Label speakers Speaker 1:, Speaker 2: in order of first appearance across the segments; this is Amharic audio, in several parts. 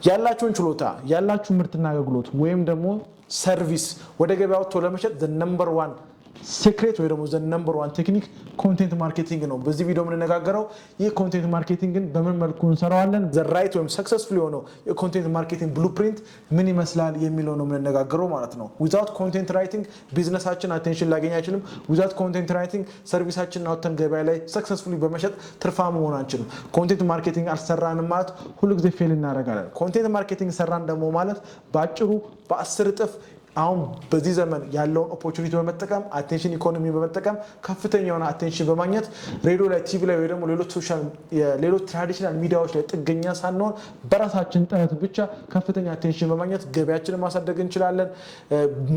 Speaker 1: ያላችሁን ችሎታ ያላችሁ ምርትና አገልግሎት ወይም ደግሞ ሰርቪስ ወደ ገበያው ቶሎ ለመሸጥ the number one secret ወይ ደግሞ the number one ቴክኒክ ኮንቴንት ማርኬቲንግ ነው። በዚህ ቪዲዮ የምንነጋገረው ይህ ኮንቴንት ማርኬቲንግን በምን መልኩ እንሰራዋለን the right ወይም successful የሆነው የኮንቴንት ማርኬቲንግ ብሉፕሪንት ምን ይመስላል የሚለው ነው የምንነጋገረው ማለት ነው። without content writing ቢዝነሳችን አቴንሽን ላገኝ አይችልም። without content writing ሰርቪሳችንን አውጥተን ገበያ ላይ successfully በመሸጥ ትርፋማ መሆን አንችልም። ኮንቴንት ማርኬቲንግ አልሰራንም ማለት ሁሉ ጊዜ ፌል እናደርጋለን። ኮንቴንት ማርኬቲንግ ሰራን ደግሞ ማለት ባጭሩ በ10 እጥፍ አሁን በዚህ ዘመን ያለውን ኦፖርቹኒቲ በመጠቀም አቴንሽን ኢኮኖሚ በመጠቀም ከፍተኛ የሆነ አቴንሽን በማግኘት ሬዲዮ ላይ ቲቪ ላይ ወይ ደግሞ ሌሎች ትራዲሽናል ሚዲያዎች ላይ ጥገኛ ሳንሆን በራሳችን ጥረት ብቻ ከፍተኛ አቴንሽን በማግኘት ገበያችንን ማሳደግ እንችላለን።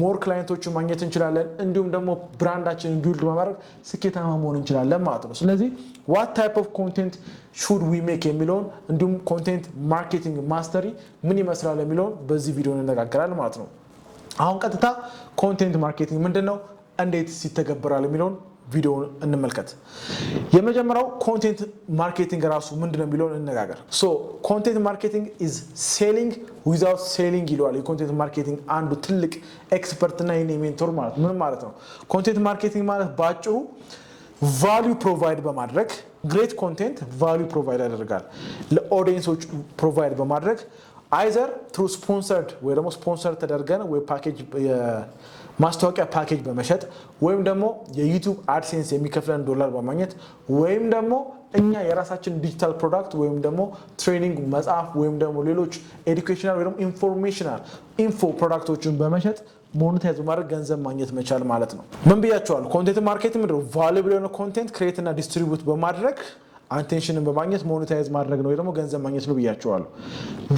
Speaker 1: ሞር ክላይንቶችን ማግኘት እንችላለን። እንዲሁም ደግሞ ብራንዳችንን ቢልድ በማድረግ ስኬታማ መሆን እንችላለን ማለት ነው። ስለዚህ what type of content should we make የሚለውን እንዲሁም ኮንቴንት ማርኬቲንግ ማስተሪ ምን ይመስላል የሚለውን በዚህ ቪዲዮ እንነጋገራለን ማለት ነው። አሁን ቀጥታ ኮንቴንት ማርኬቲንግ ምንድነው እንዴት ሲተገበራል የሚለውን ቪዲዮውን እንመልከት። የመጀመሪያው ኮንቴንት ማርኬቲንግ ራሱ ምንድነው የሚለውን እንነጋገር። ሶ ኮንቴንት ማርኬቲንግ is selling without selling ይለዋል። የኮንቴንት ማርኬቲንግ አንዱ ትልቅ ኤክስፐርት እና የኔ ሜንቶር ማለት ምን ማለት ነው? ኮንቴንት ማርኬቲንግ ማለት ባጭሩ ቫልዩ ፕሮቫይድ በማድረግ ግሬት ኮንቴንት ቫልዩ ፕሮቫይድ ያደርጋል ለኦዲየንሶች ፕሮቫይድ በማድረግ either through sponsored ወይ ደግሞ ስፖንሰር ተደርገን ወይ ፓኬጅ ማስታወቂያ ፓኬጅ በመሸጥ ወይም ደግሞ የዩቲዩብ አድሴንስ የሚከፍለን ዶላር በማግኘት ወይም ደግሞ እኛ የራሳችን ዲጂታል ፕሮዳክት ወይም ደግሞ ትሬኒንግ መጽሐፍ ወይም ደግሞ ሌሎች ኤዱኬሽናል ወይ ደግሞ ኢንፎርሜሽናል ኢንፎ ፕሮዳክቶችን በመሸጥ ሞኔታይዝ በማድረግ ገንዘብ ማግኘት መቻል ማለት ነው። ምን ብያቸዋል? ኮንቴንት ማርኬቲንግ ምንድነው? ቫሉብል የሆነ ኮንቴንት ክሬት እና ዲስትሪቢዩት በማድረግ አቴንሽንን በማግኘት ሞኔታይዝ ማድረግ ነው ወይ ደግሞ ገንዘብ ማግኘት ነው ብያቸዋለሁ።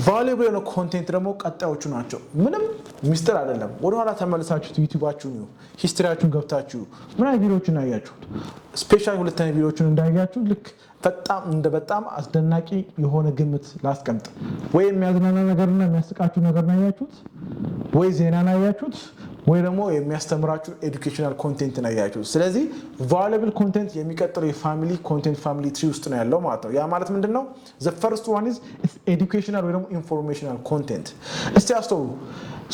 Speaker 1: ቫሉብል የሆነ ኮንቴንት ደግሞ ቀጣዮቹ ናቸው። ምንም ሚስጥር አይደለም። ወደኋላ ተመልሳችሁ ዩቲዩባችሁን ሂስትሪያችሁን ገብታችሁ ምን አይነት ቪዲዮዎችን አያችሁት? ስፔሻሊ ሁለተኛ ቪዲዮዎችን እንዳያችሁ ልክ በጣም አስደናቂ የሆነ ግምት ላስቀምጥ። ወይ የሚያዝናና ነገርና የሚያስቃችሁ ነገር ነው ያያችሁት፣ ወይ ዜና ነው ያያችሁት፣ ወይ ደግሞ የሚያስተምራችሁ ኤዱኬሽናል ኮንቴንት ነው ያያችሁት። ስለዚህ ቫሉብል ኮንቴንት የሚቀጥለው የፋሚሊ ኮንቴንት ፋሚሊ ትሪ ውስጥ ነው ያለው ማለት ነው። ያ ማለት ምንድነው? the first one is educational ወይ ደግሞ ኢንፎርሜሽናል ኮንቴንት። እስቲ አስተውሉ።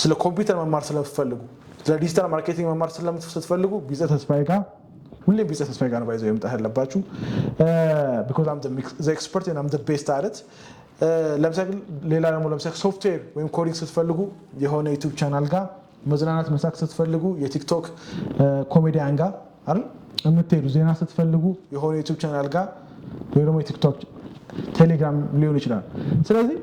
Speaker 1: ስለ ኮምፒውተር መማር ስለምትፈልጉ፣ ስለ ዲጂታል ማርኬቲንግ መማር ስለምትፈልጉ ቢዘ ተስፋዬ ጋር ሁሌም ቢዝነስ ተስፋዬ ጋር ነው ባይዘው የምጣህ ያለባችሁ because I'm the expert and I'm the best at it። ለምሳሌ ሌላ ደግሞ ለምሳሌ ሶፍትዌር ወይም ኮዲንግ ስትፈልጉ የሆነ ዩቲዩብ ቻናል ጋር መዝናናት መሳቅ ስትፈልጉ የቲክቶክ ኮሜዲያን ጋር አይደል የምትሄዱ፣ ዜና ስትፈልጉ የሆነ ዩቲዩብ ቻናል ጋር ወይ ደግሞ የቲክቶክ ቴሌግራም ሊሆን ይችላል። ስለዚህ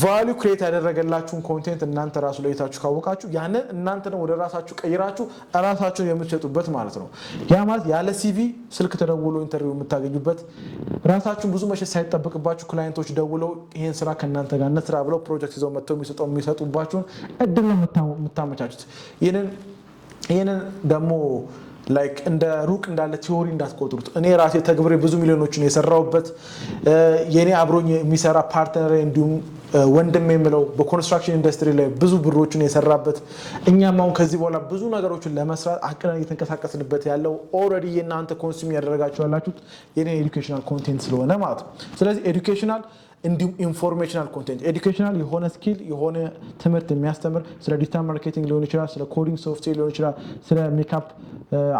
Speaker 1: ቫልዩ ክሬት ያደረገላችሁን ኮንቴንት እናንተ ራሱ ለይታችሁ ካወቃችሁ ያንን እናንተ ነው ወደ ራሳችሁ ቀይራችሁ ራሳችሁን የምትሸጡበት ማለት ነው። ያ ማለት ያለ ሲቪ ስልክ ተደውሎ ኢንተርቪው የምታገኙበት፣ ራሳችሁን ብዙ መሸጥ ሳይጠበቅባችሁ ክላይንቶች ደውለው ይሄን ስራ ከእናንተ ጋር እንስራ ብለው ፕሮጀክት ይዘው መጥተው የሚሰጡባችሁን እድል ነው የምታመቻቹት። ይሄንን ደግሞ ላይክ እንደ ሩቅ እንዳለ ቲዮሪ እንዳትቆጥሩት። እኔ ራሴ ተግብሬ ብዙ ሚሊዮኖችን የሰራውበት የኔ አብሮኝ የሚሰራ ፓርትነር እንዲሁም ወንድም የምለው በኮንስትራክሽን ኢንዱስትሪ ላይ ብዙ ብሮችን የሰራበት እኛም አሁን ከዚህ በኋላ ብዙ ነገሮችን ለመስራት አቅደን እየተንቀሳቀስንበት ያለው ኦልሬዲ የእናንተ ኮንሱም ያደረጋችሁ ያላችሁት የኔ ኤዱኬሽናል ኮንቴንት ስለሆነ ማለት ነው። ስለዚህ ኤዱኬሽናል እንዲሁም ኢንፎርሜሽናል ኮንቴንት ኤዱኬሽናል የሆነ ስኪል የሆነ ትምህርት የሚያስተምር ስለ ዲጂታል ማርኬቲንግ ሊሆን ይችላል፣ ስለ ኮዲንግ ሶፍትዌር ሊሆን ይችላል፣ ስለ ሜካፕ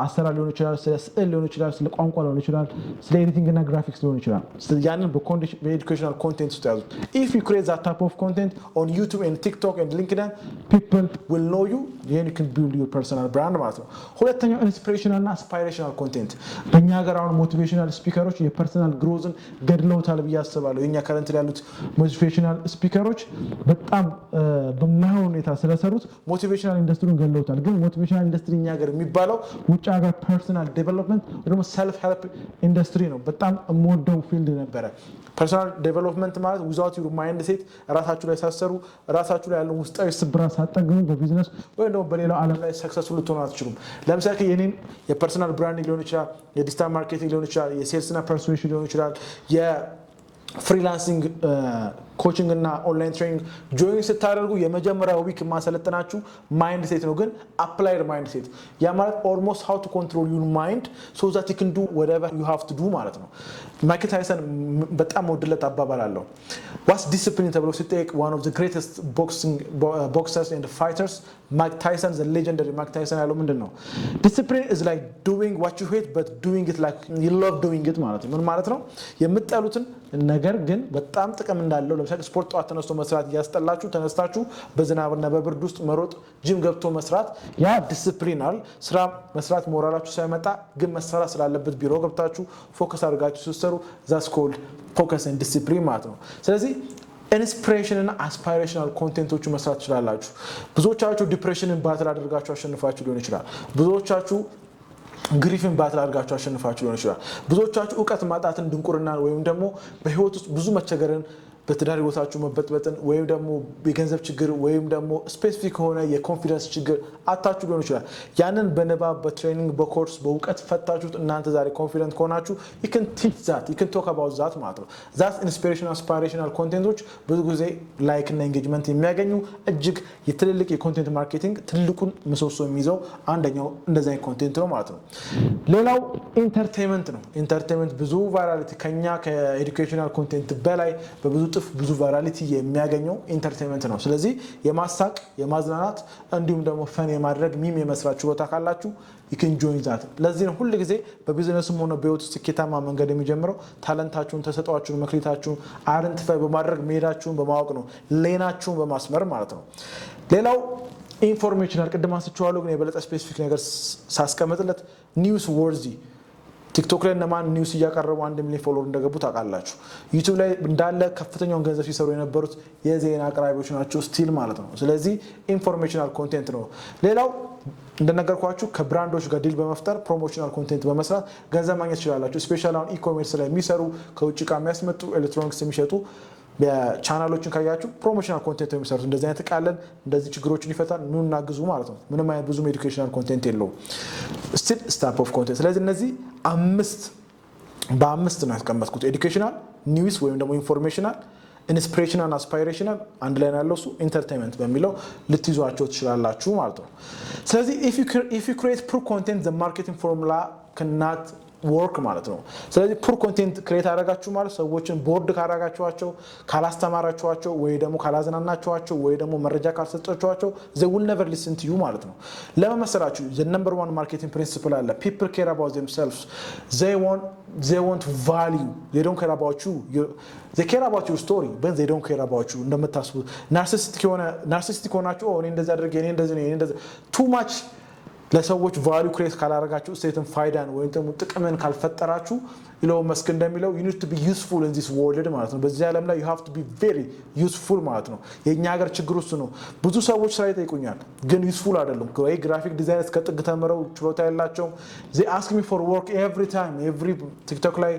Speaker 1: አሰራር ሊሆን ይችላል፣ ስለ ስዕል ሊሆን ይችላል፣ ስለ ቋንቋ ሊሆን ይችላል፣ ስለ ኤዲቲንግ እና ግራፊክስ ሊሆን ይችላል። ያንን በኤዱኬሽናል ኮንቴንት ውስጥ ያዙት። if you create that type of content on YouTube and TikTok and LinkedIn people will know you, then you can build your personal brand ማለት ነው። ሁለተኛው ኢንስፒሬሽናል እና አስፓይሬሽናል ኮንቴንት። በእኛ ሀገር አሁን ሞቲቬሽናል ስፒከሮች የፐርሰናል ግሮዝን ገድለውታል ብዬ አስባለሁ። የኛ ከረንት ያሉት ሞቲቬሽናል ስፒከሮች በጣም በማይሆን ሁኔታ ስለሰሩት ሞቲቬሽናል ኢንዱስትሪውን ገድለውታል። ግን ሞቲቬሽናል ኢንዱስትሪ እኛ ሀገር የሚባለው ውጭ ሀገር ፐርሰናል ዴቨሎፕመንት ወይ ደግሞ ሰልፍ ሄልፕ ኢንዱስትሪ ነው። በጣም የምወደው ፊልድ ነበረ። ፐርሰናል ዴቨሎፕመንት ማለት ዊዛውት ዩር ማይንድ ሴት ራሳችሁ ላይ ሳሰሩ ራሳችሁ ላይ ያለው ውስጣዊ ስብራት ሳጠግሙ በቢዝነስ ወይ ደግሞ በሌላው ዓለም ላይ ሰክሰስፉል ልትሆኑ አትችሉም። ለምሳሌ የኔን የፐርሰናል ብራንዲንግ ሊሆን ይችላል፣ የዲጂታል ማርኬቲንግ ሊሆን ይችላል፣ የሴልስ እና ፐርሱዌሽን ሊሆን ይችላል፣ ፍሪላንሲንግ ኮቺንግ እና ኦንላይን ትሬኒንግ ጆይን ስታደርጉ የመጀመሪያው ዊክ ማሰለጥናችሁ ማይንድ ሴት ነው፣ ግን አፕላይድ ማይንድ ሴት። ያ ማለት ኦልሞስት ሃው ቱ ኮንትሮል ዩር ማይንድ ሶ ዛት ዩ ካን ዱ ዋትኤቨር ዩ ሃቭ ቱ ዱ ማለት ነው። ማይክል ታይሰን በጣም ወድለት አባባል አለው ዋትስ ዲሲፕሊን ተብሎ ሲጠየቅ one of the greatest boxers and fighters ማይክ ታይሰን the legendary ማይክ ታይሰን ያለው ምንድነው discipline is like doing what you hate but doing it like you love doing it ማለት ነው ምን ማለት ነው የምትጠሉትን ነገር ግን በጣም ጥቅም እንዳለው ለምሳሌ ስፖርት ጧት ተነስቶ መስራት ያስጠላችሁ ተነስታችሁ በዝናብና በብርድ ውስጥ መሮጥ ጂም ገብቶ መስራት ያ ዲሲፕሊን አለ ስራ መስራት ሞራላችሁ ሳይመጣ ግን መስራት ስላለበት ቢሮ ገብታችሁ ፎከስ አድርጋችሁ ስትሰሩ that's called focus and discipline ማለት ነው ስለዚህ ኢንስፒሬሽን እና አስፓይሬሽናል ኮንቴንቶቹ መስራት ትችላላችሁ ብዙዎቻችሁ ዲፕሬሽንን ባትል አድርጋችሁ አሸንፋችሁ ሊሆን ይችላል ብዙዎቻችሁ ግሪፍን ባትል አድርጋችሁ አሸንፋችሁ ሊሆን ይችላል ብዙዎቻችሁ ዕውቀት ማጣትን ድንቁርና ወይም ደግሞ በህይወት ውስጥ ብዙ መቸገርን በትዳር ህይወታችሁ መበጥበጥን ወይም ደግሞ የገንዘብ ችግር ወይም ደግሞ ስፔሲፊክ ሆነ የኮንፊደንስ ችግር አጣችሁ ሊሆን ይችላል ያንን በንባብ በትሬኒንግ በኮርስ በእውቀት ፈታችሁት እናንተ ዛሬ ኮንፊደንት ከሆናችሁ you can teach that you can talk about that ማለት ነው that inspirational aspirational ኮንቴንቶች ብዙ ጊዜ ላይክ እና ኤንጌጅመንት የሚያገኙ እጅግ የትልልቅ የኮንቴንት ማርኬቲንግ ትልቁን ምሰሶ የሚይዘው አንደኛው እንደዛ ኮንቴንት ነው ማለት ነው ሌላው ኢንተርቴይንመንት ነው ኢንተርቴይንመንት ብዙ ቫይራሊቲ ከኛ ከኤዱኬሽናል ኮንቴንት በላይ በብዙ ብዙ ቫይራሊቲ የሚያገኘው ኢንተርቴይንመንት ነው ስለዚህ የማሳቅ የማዝናናት እንዲሁም ደግሞ ፈን የማድረግ ሚም የመስራችሁ ቦታ ካላችሁ you can join that ለዚህ ነው ሁሉ ጊዜ በቢዝነስም ሆነ በህይወት ስኬታማ መንገድ የሚጀምረው ታለንታችሁን ተሰጧችሁን መክሊታችሁን አይደንቲፋይ በማድረግ መሄዳችሁን በማወቅ ነው ሌናችሁን በማስመር ማለት ነው ሌላው ኢንፎርሜሽናል ቅድም አንስቼዋለሁ ግን የበለጠ ስፔሲፊክ ነገር ሳስቀምጥለት ኒውስ ወርዚ ቲክቶክ ላይ እነማን ኒውስ እያቀረቡ 1 ሚሊዮን ፎሎወር እንደገቡ ታውቃላችሁ ዩቲዩብ ላይ እንዳለ ከፍተኛውን ገንዘብ ሲሰሩ የነበሩት የዜና አቅራቢዎች ናቸው ስቲል ማለት ነው ስለዚህ ኢንፎርሜሽናል ኮንቴንት ነው ሌላው እንደነገርኳችሁ ከብራንዶች ጋር ዲል በመፍጠር ፕሮሞሽናል ኮንቴንት በመስራት ገንዘብ ማግኘት ይችላልላችሁ ስፔሻሊ አሁን ኢኮሜርስ ላይ የሚሰሩ ከውጭ ዕቃ የሚያስመጡ ኤሌክትሮኒክስ የሚሸጡ በቻናሎችን ካያችሁ ፕሮሞሽናል ኮንቴንት የሚሰሩት እንደዚህ አይነት ቃለን እንደዚህ ችግሮችን ይፈታል ኑና ግዙ ማለት ነው ምንም አይነት ብዙ ኤዱኬሽናል ኮንቴንት የለውም ስቲል ስታፕ ኦፍ ኮንቴንት ስለዚህ እነዚህ በአምስት ነው ያስቀመጥኩት ኤዱኬሽናል ኒውስ ወይም ደግሞ ኢንፎርሜሽናል ኢንስፒሬሽናል አስፓይሬሽናል አንድ ላይ ያለው እሱ ኢንተርቴይንመንት በሚለው ልትይዟቸው ትችላላችሁ ማለት ነው ስለዚህ if you create poor content the marketing formula cannot work ማለት ነው ስለዚህ ፑር ኮንቴንት ክሬት አደረጋችሁ ማለት ሰዎችን ቦርድ ካደረጋችኋቸው ካላስተማራችኋቸው ወይ ደግሞ ካላዝናናችኋቸው ወይ ደግሞ መረጃ ካልሰጣችኋቸው they will never listen to you ማለት ነው ለመመሰላችሁ the number one marketing principle አለ people care about themselves they want value they don't care about you they care about your story but they don't care about you እንደምታስቡት ናርሲስቲክ ሆናችሁ እኔ እንደዛ አድርጌ እኔ እንደዛ too much ለሰዎች ቫልዩ ክሬት ካላረጋችሁ ስቴትን ፋይዳን ወይ ደግሞ ጥቅምን ካልፈጠራችሁ ኢሎን መስክ እንደሚለው you need to be useful in this world ማለት ነው በዚህ ዓለም ላይ you have to be very useful ማለት ነው የኛ ሀገር ችግር ውስጥ ነው ብዙ ሰዎች ስራ ይጠይቁኛል ግን ዩስፉል አይደሉም ወይ ግራፊክ ዲዛይነር ከጥግ ተምረው ችሎታ ያላቸው they ask me for work every time every TikTok ላይ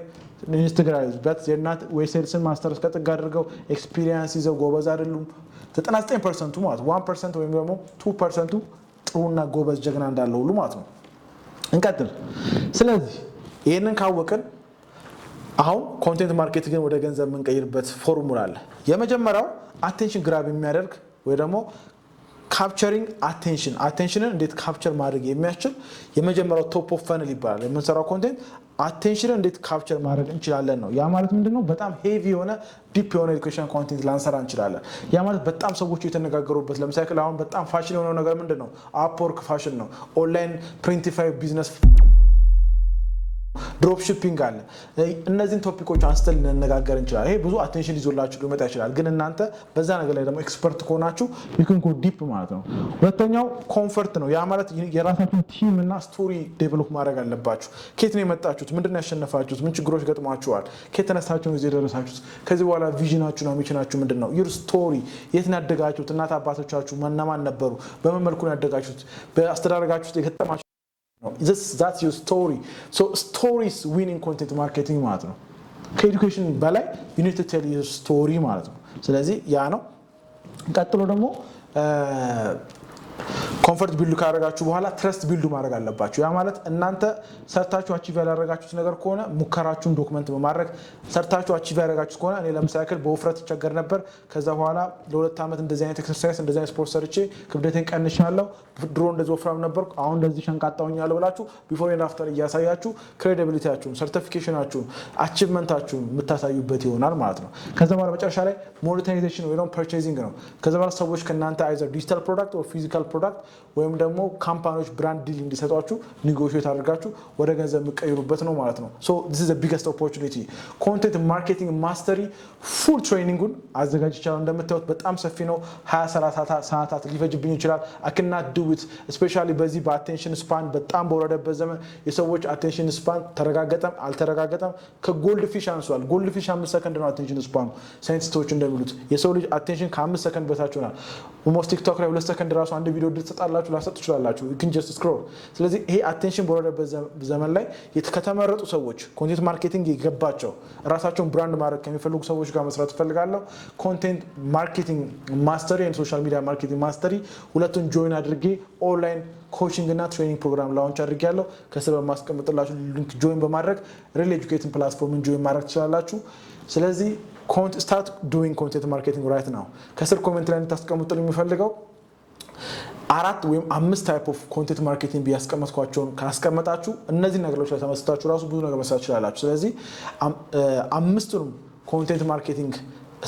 Speaker 1: ኢንስታግራም but they're not ወይ ሴልስን ማስተርስ ከጥግ አድርገው ኤክስፒሪየንስ ይዘው ጎበዝ አይደሉም 99% ማለት 1% ወይም ደግሞ 2% ጥሩና ጎበዝ ጀግና እንዳለው ሁሉ ማለት ነው እንቀጥል ስለዚህ ይሄንን ካወቀን አሁን ኮንቴንት ማርኬቲንግ ወደ ገንዘብ የምንቀይርበት ፎርሙላ አለ የመጀመሪያው አቴንሽን ግራብ የሚያደርግ ወይ ደግሞ ካፕቸሪንግ አቴንሽንን እንዴት ካፕቸር ማድረግ የሚያስችል የመጀመሪያው ቶፕ ኦፍ ፈነል ይባላል የምንሰራው ኮንቴንት አቴንሽንን እንዴት ካፕቸር ማድረግ እንችላለን ነው ያ ማለት ምንድነው በጣም ሄቪ የሆነ ዲፕ የሆነ ኤዱኬሽን ኮንቴንት ላንሰራ እንችላለን ያ ማለት በጣም ሰዎች የተነጋገሩበት ለምሳሌ አሁን በጣም ፋሽን የሆነው ነገር ምንድነው አፕወርክ ፋሽን ነው ኦንላይን ፕሪንቲፋይ ቢዝነስ ድሮፕ ሺፒንግ አለ እነዚህን ቶፒኮች አንስተን ልንነጋገር እንችላለን ይሄ ብዙ አቴንሽን ይዞላችሁ ሊመጣ ይችላል ግን እናንተ በዛ ነገር ላይ ደግሞ ኤክስፐርት ከሆናችሁ you can go deep ማለት ነው ሁለተኛው ኮምፎርት ነው ያ ማለት የራሳችሁን ቲም እና ስቶሪ ዴቨሎፕ ማድረግ አለባችሁ ከየት ነው የመጣችሁት ምንድነው ያሸነፋችሁት ምን ችግሮች ገጥሟችኋል ከየት ተነሳችሁ እዚህ ደረሳችሁት ከዚህ በኋላ ቪዥናችሁና ሚሽናችሁ ምንድነው your story የት ነው ያደጋችሁት እናት አባቶቻችሁ ማንማን ነበሩ በምን መልኩ ነው ያደጋችሁት በአስተዳደጋችሁ የገጠማችሁ that's your story so stories winning content marketing ማለት ነው ከኤዱኬሽን በላይ you need to tell your story ማለት ነው ስለዚህ ያ ነው ቀጥሎ ደግሞ ኮንፈርት ቢልድ ካደረጋችሁ በኋላ ትረስት ቢልድ ማድረግ አለባችሁ። ያ ማለት እናንተ ሰርታችሁ አቺቭ ያላደረጋችሁት ነገር ከሆነ ሙከራችሁን ዶክመንት በማድረግ ሰርታችሁ አቺቭ ያደረጋችሁት ከሆነ እኔ ለምሳሌ በውፍረት ይቸገር ነበር ከዛ በኋላ ለ2 ዓመት እንደዚህ አይነት ኤክሰርሳይዝ እንደዚህ አይነት ስፖርት ሰርቼ ክብደቴን ቀንሻለሁ ድሮ እንደዚህ ወፍራም ነበርኩ አሁን እንደዚህ ሸንቃጣውኛለሁ ብላችሁ ቢፎር ኤንድ አፍተር እያሳያችሁ ክሬዲቢሊቲያችሁን ሰርቲፊኬሽናችሁን አቺቭመንታችሁን የምታሳዩበት ይሆናል ማለት ነው። ከዛ በኋላ መጨረሻ ላይ ሞኔታይዜሽን ወይ ደግሞ ፐርቼዚንግ ነው። ከዛ በኋላ ሰዎች ከእናንተ አይዘር ዲጂታል ፕሮዳክት ኦር ፊዚካል ፕሮዳክት ወይም ደግሞ ካምፓኒዎች ብራንድ ዲል እንዲሰጧችሁ ኔጎሽዬት አድርጋችሁ ወደ ገንዘብ የምትቀይሩበት ነው ማለት ነው። ሶ this is the biggest opportunity ኮንቴንት ማርኬቲንግ ማስተሪ ፉል ትሬኒንጉን አዘጋጅቻለሁ። እንደምታዩት በጣም ሰፊ ነው። 20-30 ሰዓታት ሊፈጅብኝ ይችላል። I cannot do it especially በዚህ በአቴንሽን ስፓን በጣም በወረደበት ዘመን የሰዎች አቴንሽን ስፓን ተረጋገጠም አልተረጋገጠም ከጎልድ ፊሽ አንሷል። ጎልድ ፊሽ 5 ሰከንድ ነው አቴንሽን ስፓኑ ሳይንቲስቶች እንደሚሉት የሰው ልጅ አቴንሽን ከ5 ሰከንድ በታች ሆኗል። ኦልሞስት ቲክቶክ ላይ 2 ሰከንድ ራሱ አንድ ቪዲዮ ልትሰጣላችሁ ላሰጡ ይችላላችሁ you can just scroll። ስለዚህ ይሄ አቴንሽን በወረደበት ዘመን ላይ ከተመረጡ ሰዎች ኮንቴንት ማርኬቲንግ የገባቸው ራሳቸውን ብራንድ ማድረግ ከሚፈልጉ ሰዎች ጋር መስራት ፈልጋለሁ። ኮንቴንት ማርኬቲንግ ማስተሪ እና ሶሻል ሚዲያ ማርኬቲንግ ማስተሪ ሁለቱን ጆይን አድርጌ ኦንላይን ኮቺንግ እና ትሬኒንግ ፕሮግራም ላውንች አድርጌያለሁ። ከስር በማስቀምጥላችሁ ሊንክ ጆይን በማድረግ ሪል ኤጁኬቲንግ ፕላትፎርምን ጆይን ማድረግ ትችላላችሁ። ስለዚህ start doing content marketing right now። ከስር ኮሜንት ላይ እንድታስቀምጡልኝ የሚፈልገው 4 ወይም 5 ታይፕ ኦፍ ኮንቴንት ማርኬቲንግ ቢያስቀምጥኳቸውን ካስቀመጣችሁ እነዚህ ነገሮች ላይ ተመስጣችሁ ራሱ ብዙ ነገር መስራት ትችላላችሁ። ስለዚህ 5ቱንም ኮንቴንት ማርኬቲንግ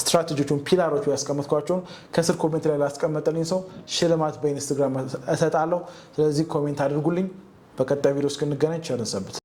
Speaker 1: ስትራቴጂዎችን ፒላሮች ያስቀመጥኳቸውን ከስር ኮሜንት ላይ ላስቀመጠልኝ ሰው ሽልማት በኢንስታግራም እሰጣለሁ። ስለዚህ ኮሜንት አድርጉልኝ። በቀጣይ ቪዲዮ እስክንገናኝ ቸር እንሰንብት።